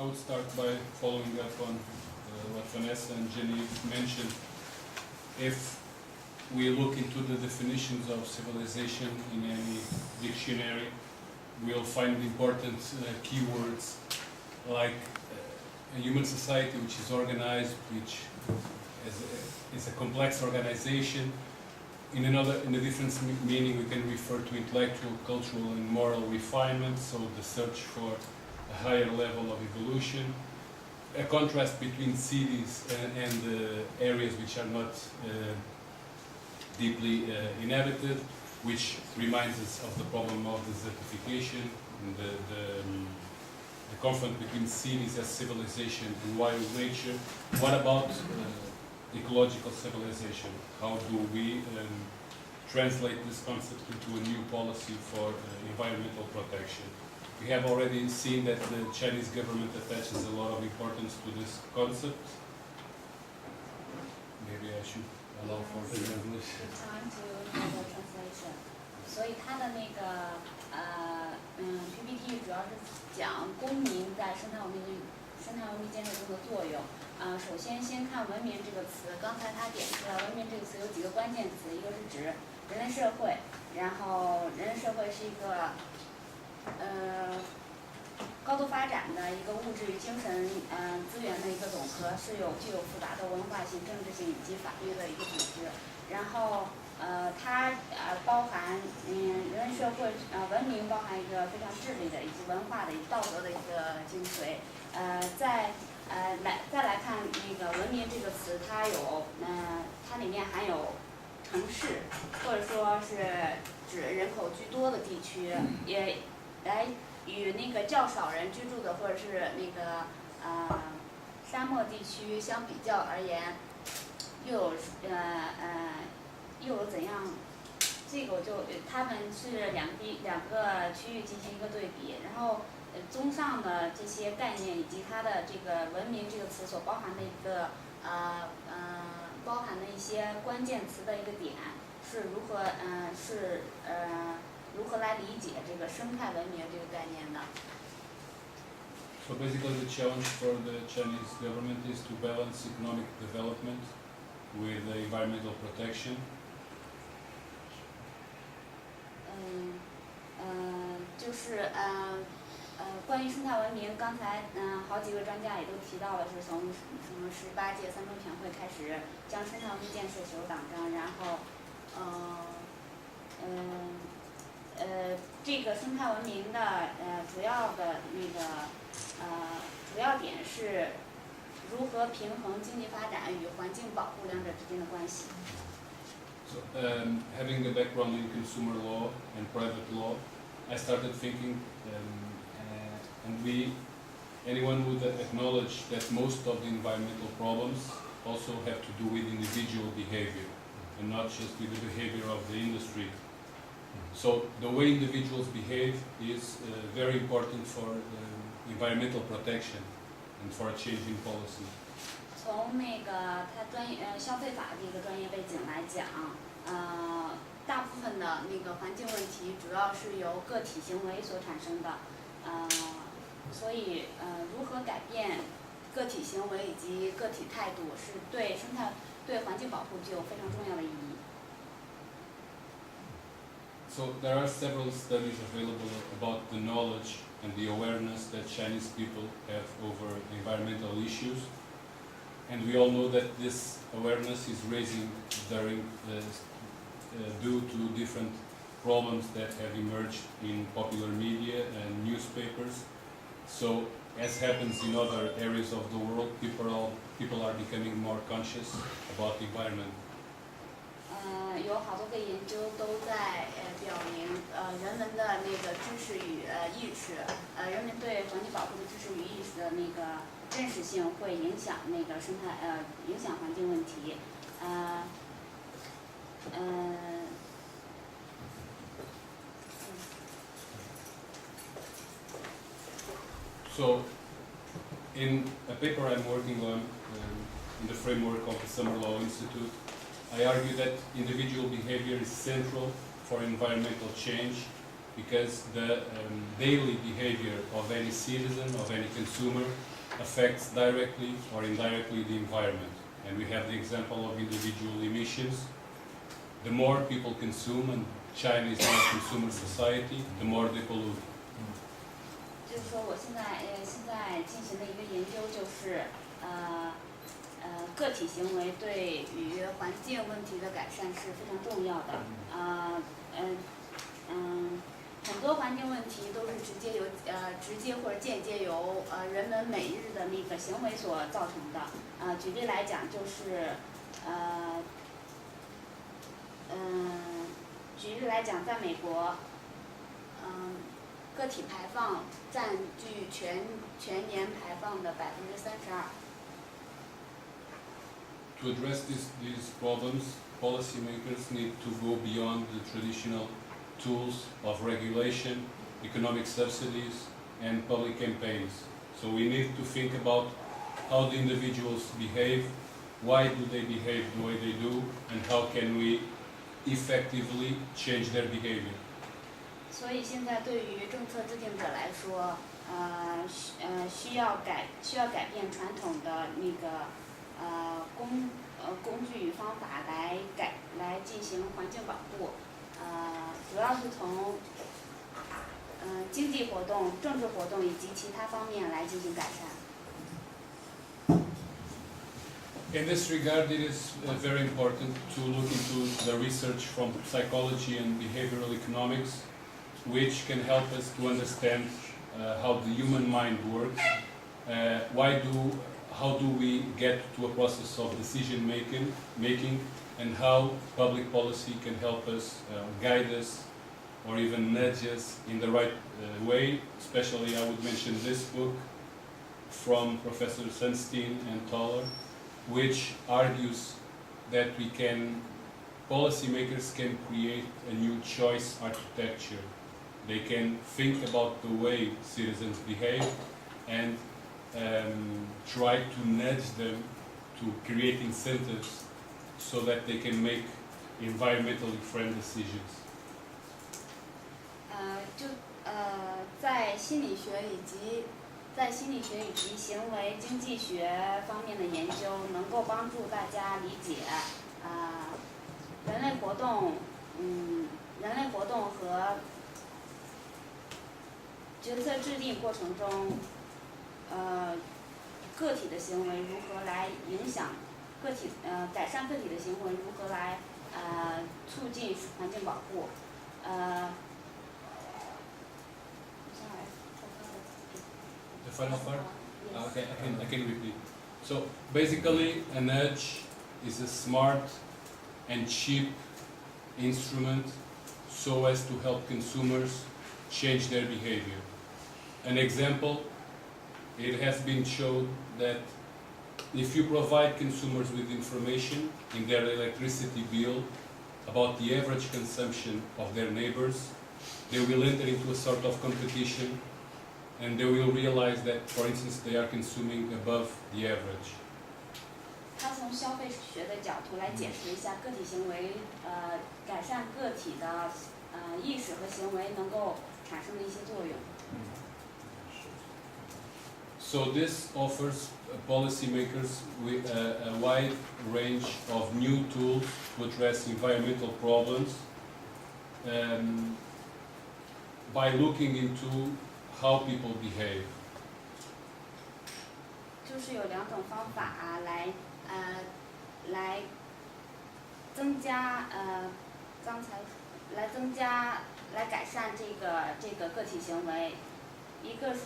I would start by following up on what Vanessa and Jenny mentioned. If we look into the definitions of civilization in any dictionary, we'll find important keywords like a human society which is organized, which is a complex organization. In a different meaning, we can refer to intellectual, cultural, and moral refinement, so the search for a higher level of evolution. A contrast between cities and areas which are not deeply inhabited, which reminds us of the problem of desertification, and the conflict between cities as civilization and wild nature. What about ecological civilization? How do we translate this concept into a new policy for environmental protection? We have already seen that the Chinese government attaches a lot of importance to this concept. Maybe I should allow for the translation. Time to the translation. 所以它的那个PPT 主要是讲公民在生态文明建设中的作用。首先看文明这个词，刚才他点出来，文明这个词有几个关键词，一个是指人类社会，然后人类社会是一个高度发展的一个物质与精神资源的一个总和，是具有复杂的文化性、政治性以及法律的一个组织。然后它包含人类社会文明包含一个非常智力的以及文化的以及道德的一个精髓。再来看那个文明这个词，它里面含有城市，或者说是指人口居多的地区，也来与那个较少人居住的或者是那个沙漠地区相比较而言，又有怎样？这个他们是两个区域进行一个对比，然后综上的这些概念以及它的这个文明这个词所包含的一个包含的一些关键词的一个点是如何来理解这个生态文明这个概念的。So basically the challenge for the Chinese government is to balance economic development with environmental protection. 就是关于生态文明，刚才好几个专家也都提到了，是从什么18届三中全会开始将生态文明建设写入党章，然后这个生态文明的主要的那个主要点是如何平衡经济发展与环境保护两者之间的关系。So, having a background in consumer law and private law, I started thinking, anyone would acknowledge that most of the environmental problems also have to do with individual behavior, and not just with the behavior of the industry. So, the way individuals behave is very important for environmental protection and for a change in policy. 从那个它消费法的一个专业背景来讲，大部分的那个环境问题主要是由个体行为所产生的，所以如何改变个体行为以及个体态度，是对环境保护具有非常重要的意义。So there are several studies available about the knowledge and the awareness that Chinese people have over environmental issues. And we all know that this awareness is raising due to different problems that have emerged in popular media and newspapers. So, as happens in other areas of the world, people are becoming more conscious about the environment. 有好多个研究都在表明，人们的那个知识与意识，人们对环境保护的知识与意识的那个认识性会影响那个影响环境问题，So, in a paper I'm working on, in the framework of the Summer Law Institute, I argue that individual behavior is central for environmental change because the daily behavior of any citizen, of any consumer, affects directly or indirectly the environment. And we have the example of individual emissions. The more people consume, and China is now a consumer society, the more they pollute. 就是说，我现在进行的一个研究就是，个体行为对于环境问题的改善是非常重要的。很多环境问题都是直接或者间接由人们每日的那个行为所造成的。举例来讲，就是在美国，个体排放占据全年排放的32%。To address these problems, policymakers need to go beyond the traditional tools of regulation, economic subsidies, and public campaigns. So we need to think about how the individuals behave, why do they behave the way they do, and how can we effectively change their behavior. 所以现在对于政策制定者来说，需要改变传统的那个工具与方法来进行环境保护，主要是从经济活动、政治活动以及其他方面来进行改善。In this regard, it is very important to look into the research from psychology and behavioral economics, which can help us to understand how the human mind works, how do we get to a process of decision making, and how public policy can help us, guide us, or even nudge us in the right way. Especially, I would mention this book from Professor Sunstein and Toller, which argues that policymakers can create a new choice architecture. They can think about the way citizens behave and try to nudge them to create incentives so that they can make environmentally friendly decisions. 在心理学以及行为经济学方面的研究，能够帮助大家理解人类活动和决策制定过程中，个体的行为如何来影响改善个体的行为如何来促进环境保护。The final part? Okay, I can repeat. So basically, a nudge is a smart and cheap instrument so as to help consumers change their behavior. An example, it has been shown that if you provide consumers with information in their electricity bill about the average consumption of their neighbors, they will enter into a sort of competition and they will realize that, for instance, they are consuming above the average. 他从消费学的角度来解释一下个体行为，改善个体的意识和行为能够产生的一些作用。So this offers policymakers with a wide range of new tools to address environmental problems by looking into how people behave. 就是有两种方法来增加来改善这个个体行为，一个是。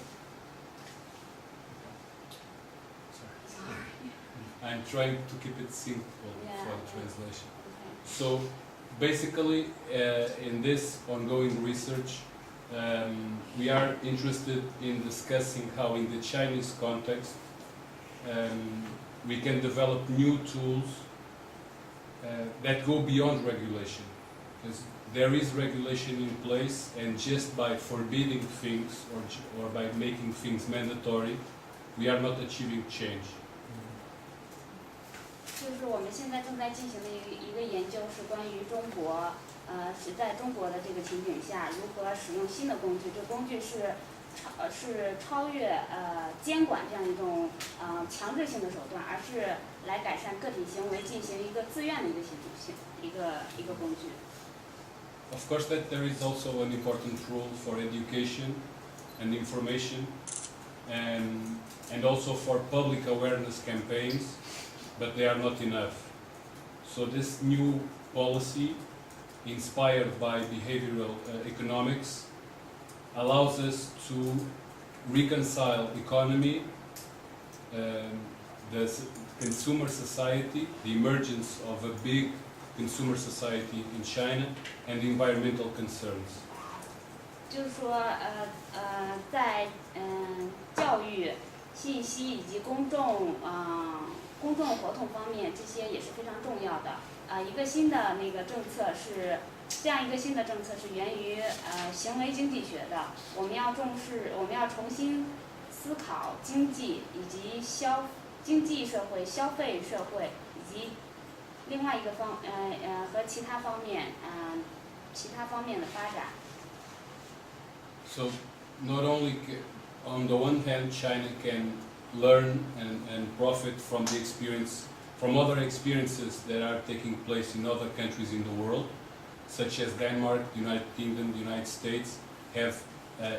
I'm trying to keep it simple for the translation. Okay. So basically, in this ongoing research, we are interested in discussing how in the Chinese context we can develop new tools that go beyond regulation. Because there is regulation in place, and just by forbidding things or by making things mandatory, we are not achieving change. 就是我们现在正在进行的一个研究，是关于中国，是在中国的这个情景下，如何使用新的工具。这工具是超越监管这样一种强制性的手段，而是来改善个体行为，进行一个自愿的一个工具。Of course, that there is also an important role for education and information, and also for public awareness campaigns, but they are not enough. So this new policy, inspired by behavioral economics, allows us to reconcile economy, the consumer society, the emergence of a big consumer society in China, and environmental concerns. 就是说，在教育、信息以及公众活动方面，这些也是非常重要的。一个新的那个政策是，这样一个新的政策是源于行为经济学的。我们要重新思考经济以及经济社会、消费社会以及另外一个和其他方面的发展。So, not only on the one hand, China can learn and profit from the experience, from other experiences that are taking place in other countries in the world, such as Denmark, the United Kingdom, the United States, have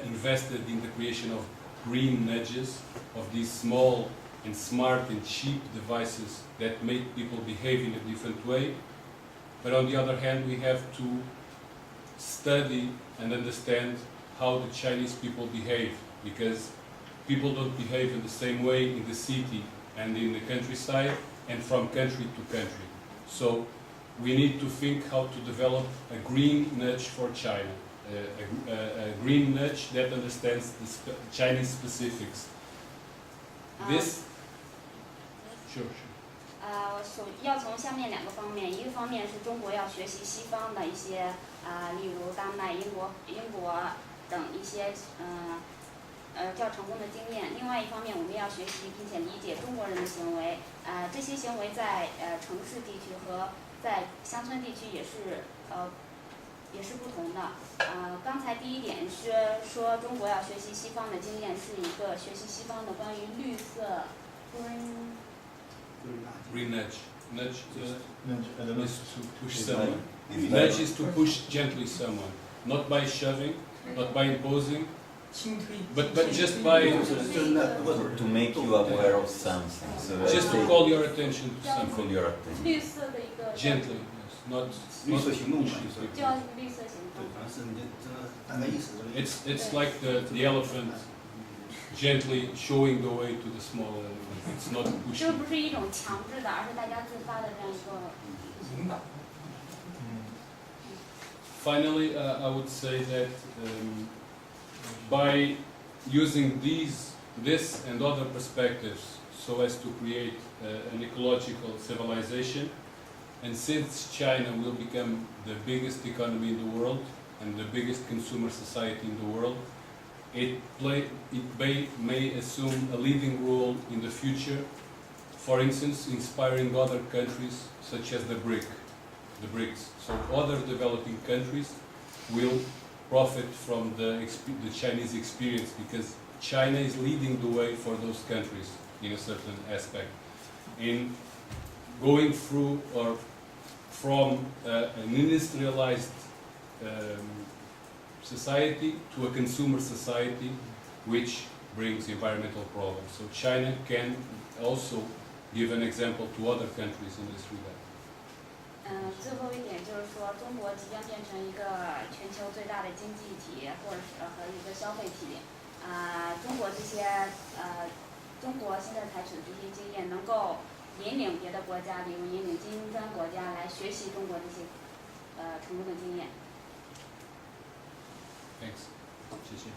invested in the creation of green nudges, of these small and smart and cheap devices that make people behave in a different way. But on the other hand, we have to study and understand how the Chinese people behave, because people don't behave in the same way in the city and in the countryside and from country to country. So we need to think how to develop a green nudge for China, a green nudge that understands the Chinese specifics. This, sure. 要从下面两个方面，一个方面是中国要学习西方的一些例如丹麦、英国等一些较成功的经验。另外一方面，我们要学习并且理解中国人的行为，这些行为在城市地区和在乡村地区也是不同的。刚才第一点是说中国要学习西方的经验，是一个学习西方的关于绿色 Green nudge. Nudge is to push someone. Nudge is to push gently someone, not by shoving, not by imposing, but just by to make you aware of something. So just to call your attention to something. Call your attention. 绿色的一个 Gently, yes, not 绿色行动嘛， pushing 叫绿色行动。对，反正是你这大概意思这个意思。 It's like the elephant gently showing the way to the small elephant. It's not 这 pushing. 不是一种强制的，而是大家自发的这样一个引导。 Finally, I would say that by using this and other perspectives so as to create an ecological civilization, and since China will become the biggest economy in the world and the biggest consumer society in the world, it may assume a leading role in the future, for instance, inspiring other countries such as the BRICS. So other developing countries will profit from the Chinese experience, because China is leading the way for those countries in a certain aspect. In going through or from an industrialized society to a consumer society, which brings environmental problems. So China can also give an example to other countries in this regard. 最后一点就是说，中国即将变成一个全球最大的经济体，或者是和一个消费体。中国现在采取的这些经验，能够引领别的国家，比如引领金砖国家来学习中国这些成功的经验。Thanks. 谢谢。